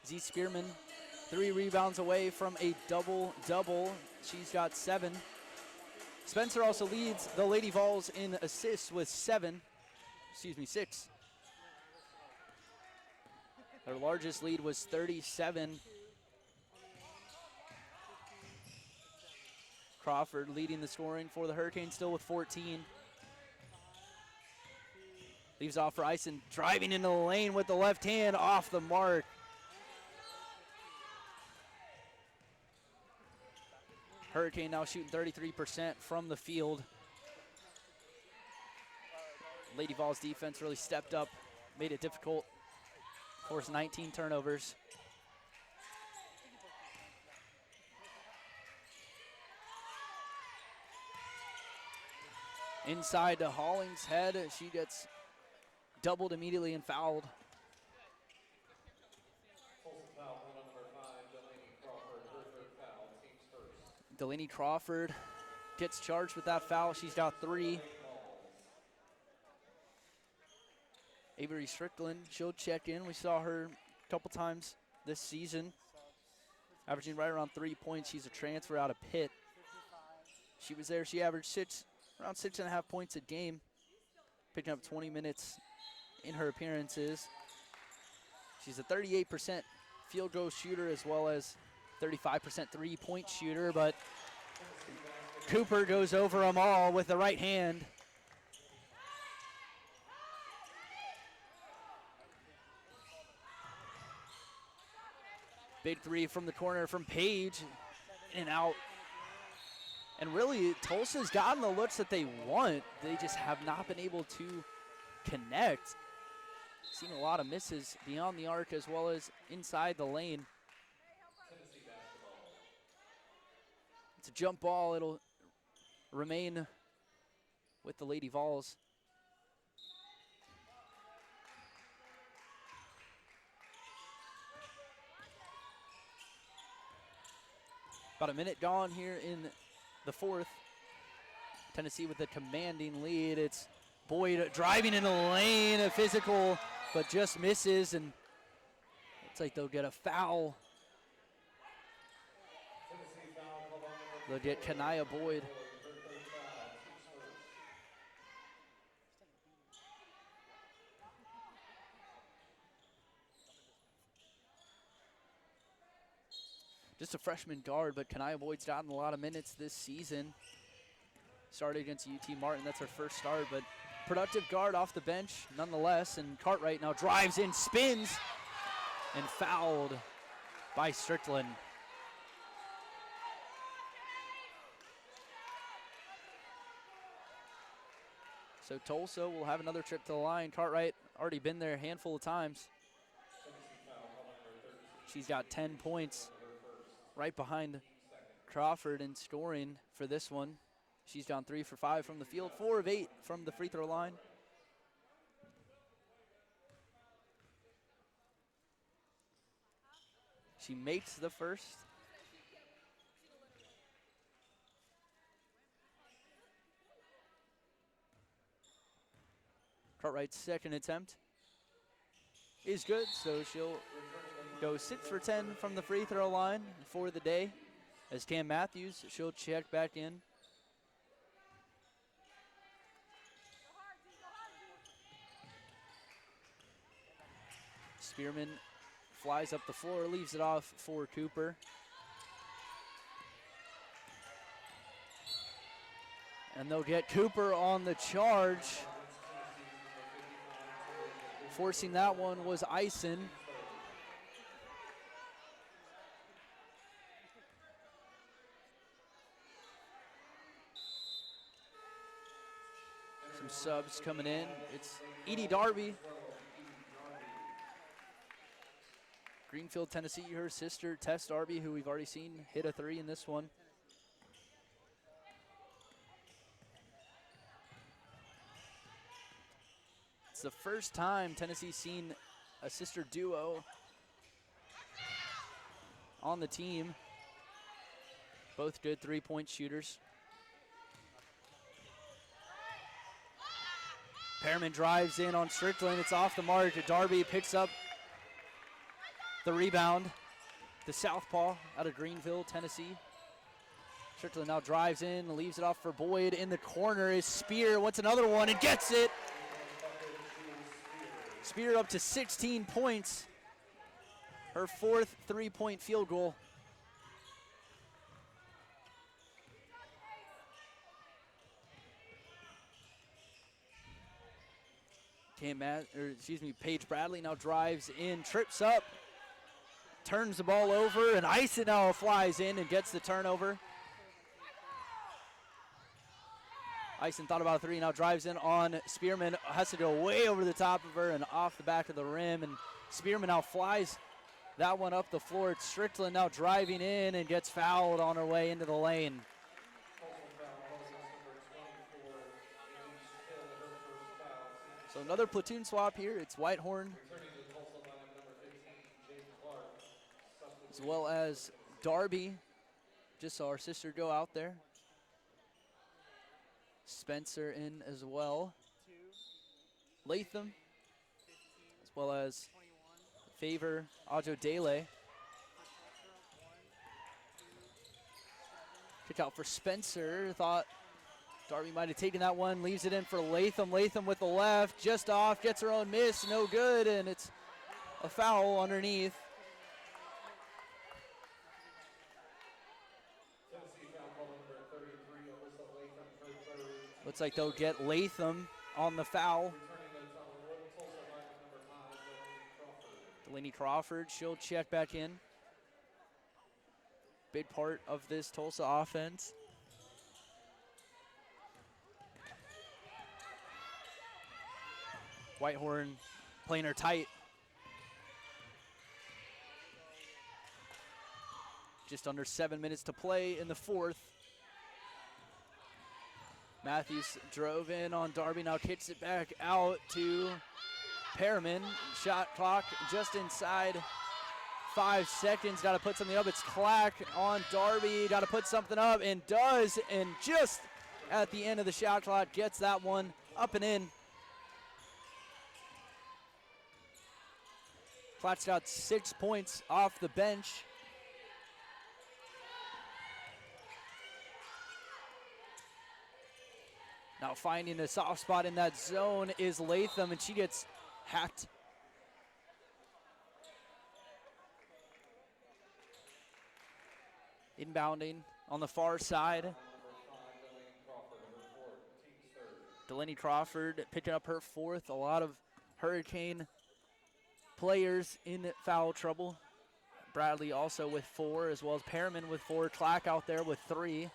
Z Spearman, 3 rebounds away from a double-double. She's got 7. Spencer also leads the Lady Vols in assists with 6. Their largest lead was 37. Crawford leading the scoring for the Hurricanes, still with 14. Leaves off for Ison, driving into the lane with the left hand, off the mark. Hurricane now shooting 33% from the field. Lady Vols defense really stepped up, made it difficult. Forced 19 turnovers. Inside to Hollingshead, she gets doubled immediately and fouled. Delaney Crawford gets charged with that foul. She's got 3. Avery Strickland, she'll check in. We saw her a couple times this season, averaging right around 3 points. She's a transfer out of Pitt. She was there. She averaged around 6.5 points a game, picking up 20 minutes in her appearances. She's a 38% field goal shooter as well as 35% three-point shooter, but Cooper goes over them all with the right hand. Big 3 from the corner from Page, in and out. And really, Tulsa's gotten the looks that they want. They just have not been able to connect. Seen a lot of misses beyond the arc as well as inside the lane. It's a jump ball. It'll remain with the Lady Vols. About a minute gone here in the 4th. Tennessee with a commanding lead. It's Boyd driving in the lane, a physical, but just misses, and looks like they'll get a foul. They'll get Kanaya Boyd. Just a freshman guard, but Kanaya Boyd's gotten a lot of minutes this season. Started against UT Martin, that's her first start, but productive guard off the bench nonetheless. And Cartwright now drives in, spins, and fouled by Strickland. So Tulsa will have another trip to the line. Cartwright already been there a handful of times. She's got 10 points, right behind Crawford in scoring for this one. She's down 3 for 5 from the field, 4 of 8 from the free throw line. She makes the first. Cartwright's second attempt is good, so she'll go 6 for 10 from the free throw line for the day. As Cam Matthews, she'll check back in. Spearman flies up the floor, leaves it off for Cooper. And they'll get Cooper on the charge. Forcing that one was Ison. Some subs coming in. It's Edie Darby. Greenfield, Tennessee, her sister, Tess Darby, who we've already seen hit a 3 in this one. It's the first time Tennessee's seen a sister duo on the team. Both good three-point shooters. Pearman drives in on Strickland. It's off the mark. Darby picks up the rebound. The southpaw out of Greenville, Tennessee. Strickland now drives in, leaves it off for Boyd. In the corner is Spear, wants another one and gets it. Spear up to 16 points. Her 4th three-point field goal. Paige Bradley now drives in, trips up, turns the ball over, and Eisenhower flies in and gets the turnover. Eisen thought about a three, now drives in on Spearman, has to go way over the top of her and off the back of the rim, and Spearman now flies that one up the floor. It's Strickland now driving in and gets fouled on her way into the lane. So another platoon swap here. It's Whitehorn as well as Darby. Just saw our sister go out there. Spencer in as well. Latham as well as Favor Ajodele. Kick out for Spencer. Thought Darby might have taken that one. Leaves it in for Latham. Latham with the left. Just off. Gets her own miss. No good. And it's a foul underneath. Looks like they'll get Latham on the foul. Delaney Crawford, she'll check back in. Big part of this Tulsa offense. Whitehorn playing her tight. Just under 7 minutes to play in the 4th. Matthews drove in on Darby, now kicks it back out to Perriman. Shot clock just inside 5 seconds. Got to put something up. It's Clack on Darby. Got to put something up and does. And just at the end of the shot clock, gets that one up and in. Clack's got 6 points off the bench. Now finding a soft spot in that zone is Latham, and she gets hacked. Inbounding on the far side. Delaney Crawford picking up her 4th. A lot of Hurricane players in foul trouble. Bradley also with 4, as well as Perriman with 4. Clack out there with 3.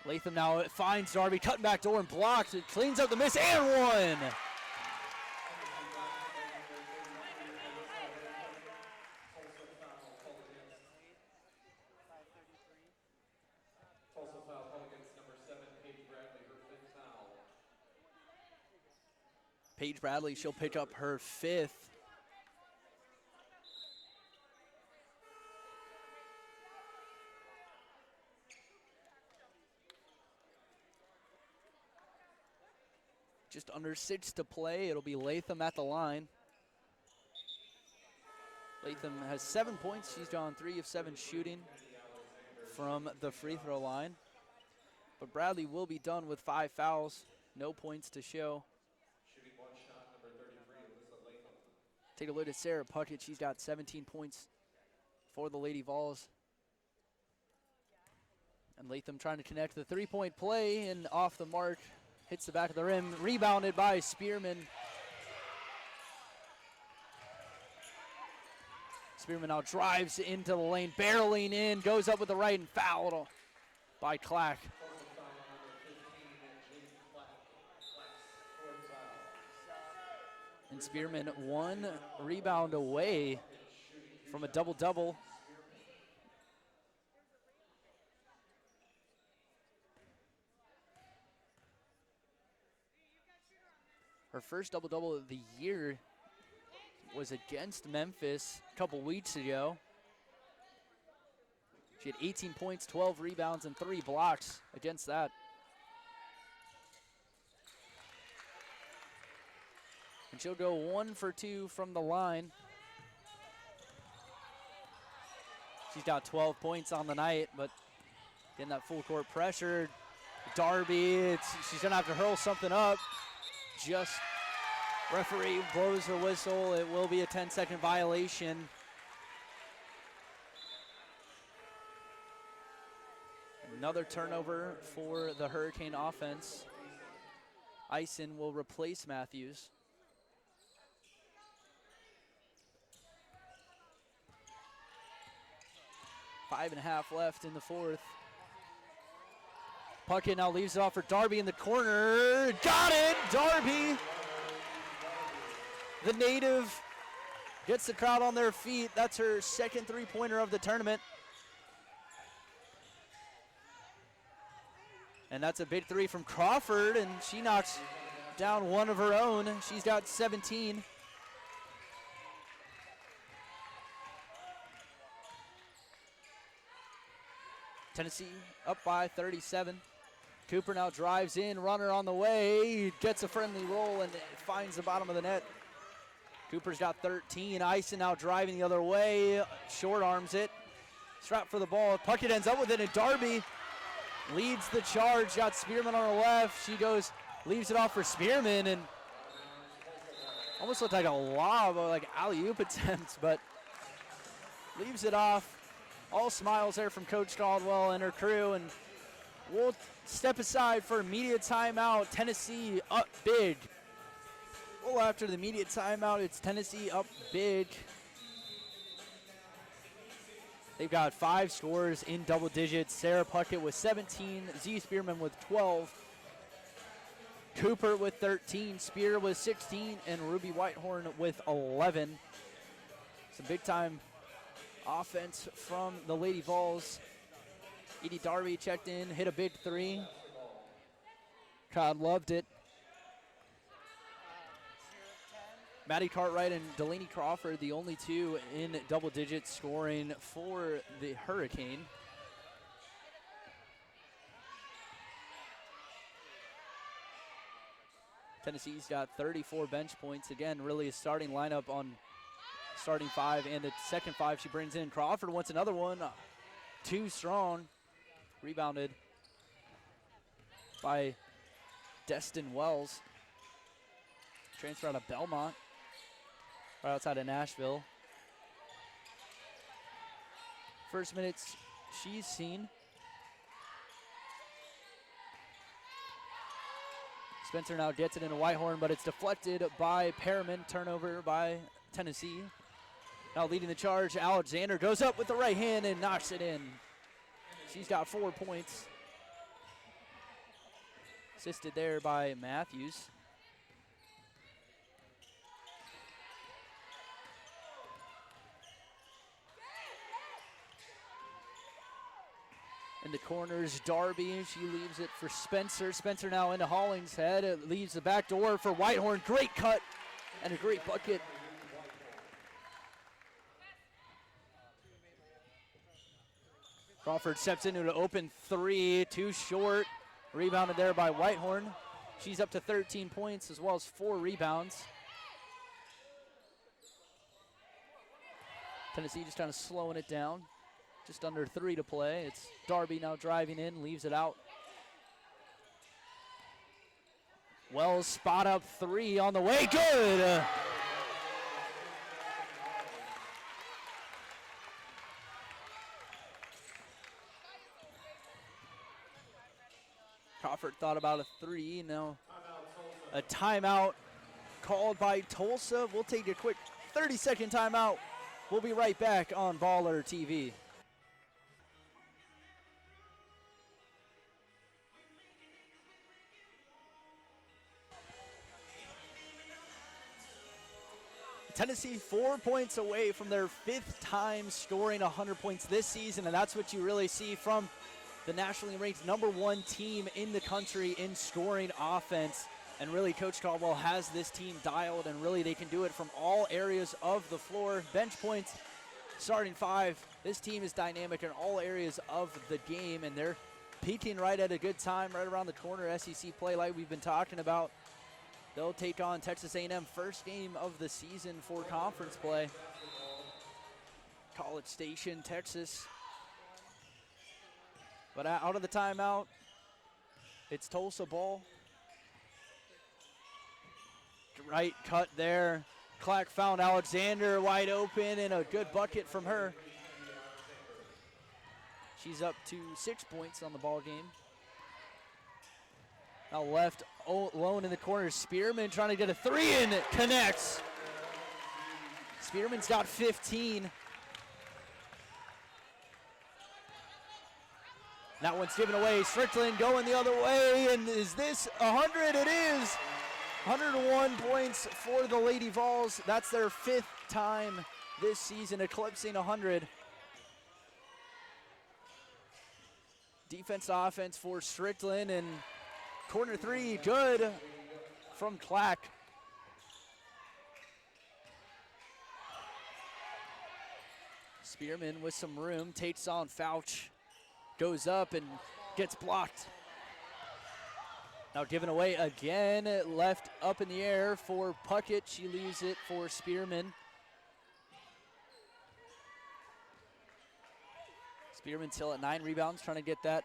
Latham now finds Darby, cutting back door and blocks. It cleans up the miss and one. Paige Bradley, she'll pick up her 5th. Just under 6 to play. It'll be Latham at the line. Latham has 7 points. She's gone 3 of 7 shooting from the free throw line. But Bradley will be done with 5 fouls. No points to show. Take a look at Sarah Puckett. She's got 17 points for the Lady Vols. And Latham trying to connect the 3-point play and off the mark. Hits the back of the rim, rebounded by Spearman. Spearman now drives into the lane, barreling in, goes up with the right and fouled by Clack. And Spearman 1 rebound away from a double-double. Her first double-double of the year was against Memphis a couple weeks ago. She had 18 points, 12 rebounds, and 3 blocks against that. She'll go 1 for 2 from the line. She's got 12 points on the night, but getting that full court pressure. Darby, she's gonna have to hurl something up. Just referee blows her whistle. It will be a 10-second violation. Another turnover for the Hurricane offense. Eisen will replace Matthews. Five and a half left in the fourth. Puckett now leaves it off for Darby in the corner. Got it, Darby. The native gets the crowd on their feet. That's her second three-pointer of the tournament. And that's a big three from Crawford, and she knocks down one of her own. She's got 17. Tennessee up by 37. Cooper now drives in, runner on the way, gets a friendly roll and finds the bottom of the net. Cooper's got 13. Eisen now driving the other way, short arms it. Strap for the ball. Puckett ends up with it, and Darby leads the charge. Got Spearman on her left. She goes, leaves it off for Spearman, and almost looked like a lob, or like alley-oop attempt, but leaves it off. All smiles there from Coach Caldwell and her crew, and we'll step aside for immediate timeout. Tennessee up big. Well, after the immediate timeout, it's Tennessee up big. They've got 5 scores in double digits. Sarah Puckett with 17, Z Spearman with 12, Cooper with 13, Spear with 16, and Ruby Whitehorn with 11. Some big-time offense from the Lady Vols. Edie Darby checked in, hit a big three. Crowd loved it. Maddie Cartwright and Delaney Crawford, the only two in double digits scoring for the Hurricane. Tennessee's got 34 bench points. Again, really a starting lineup on starting 5, and the second 5 she brings in. Crawford wants another one. Too strong. Rebounded by Destin Wells. Transfer out of Belmont, right outside of Nashville. First minutes she's seen. Spencer now gets it into Whitehorn, but it's deflected by Perriman. Turnover by Tennessee. Now leading the charge, Alexander goes up with the right hand and knocks it in. She's got 4 points. Assisted there by Matthews. In the corners, Darby, she leaves it for Spencer. Spencer now into Hollingshead. It leaves the back door for Whitehorn. Great cut and a great bucket. Crawford steps into an open three, too short. Rebounded there by Whitehorn. She's up to 13 points as well as 4 rebounds. Tennessee just kind of slowing it down. Just under 3 to play. It's Darby now driving in, leaves it out. Wells spot up 3 on the way, good! Crawford thought about a 3, now a timeout called by Tulsa. We'll take a quick 30-second timeout. We'll be right back on Baller TV. Tennessee 4 points away from their 5th time scoring 100 points this season, and that's what you really see from the nationally ranked #1 team in the country in scoring offense. And really, Coach Caldwell has this team dialed, and really they can do it from all areas of the floor. Bench points, starting 5. This team is dynamic in all areas of the game, and they're peaking right at a good time, right around the corner. SEC play like we've been talking about. They'll take on Texas A&M, first game of the season for conference play. College Station, Texas. But out of the timeout, it's Tulsa ball. Right cut there. Clack found Alexander wide open, and a good bucket from her. She's up to 6 points on the ball game. Now left alone in the corner. Spearman trying to get a three, and it connects. Spearman's got 15. That one's given away. Strickland going the other way, and is this 100? It is. 101 points for the Lady Vols. That's their 5th time this season, eclipsing 100. Defense to offense for Strickland, and corner three, good from Clack. Spearman with some room, takes on Fouch, goes up and gets blocked. Now given away again, left up in the air for Puckett. She leaves it for Spearman. Spearman still at 9 rebounds, trying to get that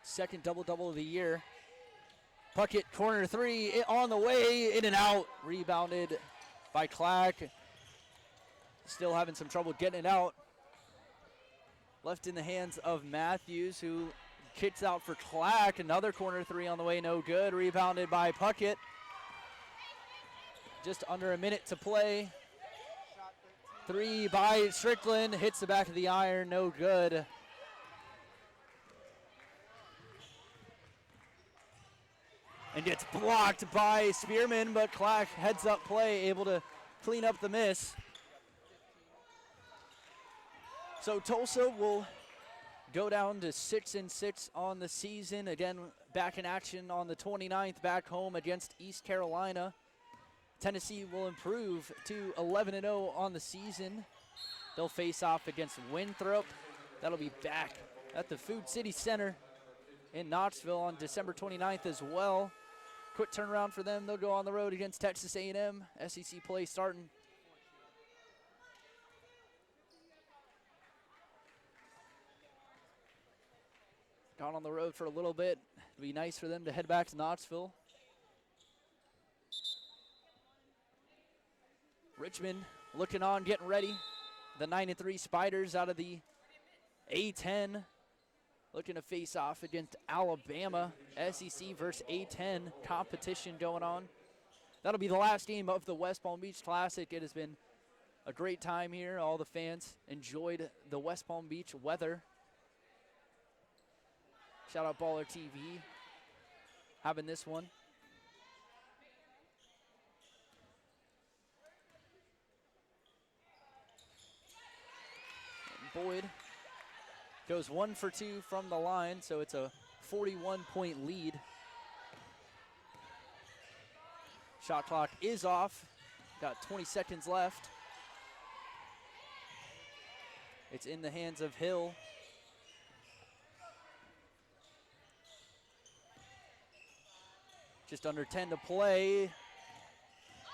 second double-double of the year. Puckett, corner three, on the way, in and out. Rebounded by Clack. Still having some trouble getting it out. Left in the hands of Matthews, who kicks out for Clack. Another corner three on the way, no good. Rebounded by Puckett. Just under a minute to play. Three by Strickland, hits the back of the iron, no good. And gets blocked by Spearman, but Clack heads up play, able to clean up the miss. So Tulsa will go down to 6-6 on the season. Again, back in action on the 29th, back home against East Carolina. Tennessee will improve to 11-0 on the season. They'll face off against Winthrop. That'll be back at the Food City Center in Knoxville on December 29th as well. Quick turnaround for them. They'll go on the road against Texas A&M. SEC play starting. Gone on the road for a little bit. It'd be nice for them to head back to Knoxville. Richmond looking on, getting ready. The 9-3 Spiders out of the A-10 looking to face off against Alabama. SEC versus A-10 competition going on. That'll be the last game of the West Palm Beach Classic. It has been a great time here. All the fans enjoyed the West Palm Beach weather. Shout out Baller TV having this one. And Boyd goes 1 for 2 from the line, so it's a 41-point lead. Shot clock is off. Got 20 seconds left. It's in the hands of Hill. Just under 10 to play.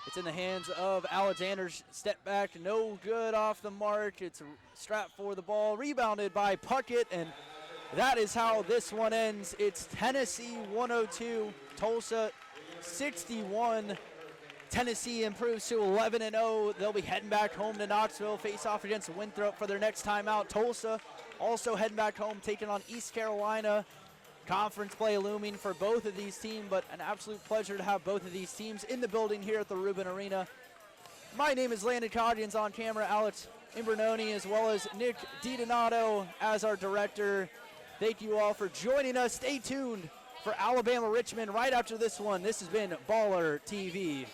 It's in the hands of Alexander. Step back, no good off the mark. It's strapped for the ball. Rebounded by Puckett, and that is how this one ends. It's Tennessee 102, Tulsa 61. Tennessee improves to 11-0. They'll be heading back home to Knoxville, face off against Winthrop for their next time out. Tulsa also heading back home, taking on East Carolina. Conference play looming for both of these teams, but an absolute pleasure to have both of these teams in the building here at the Rubin Arena. My name is Landon Coggins, on camera Alex Imbernoni, as well as Nick DiDonato as our director. Thank you all for joining us. Stay tuned for Alabama Richmond right after this one. This has been Baller TV.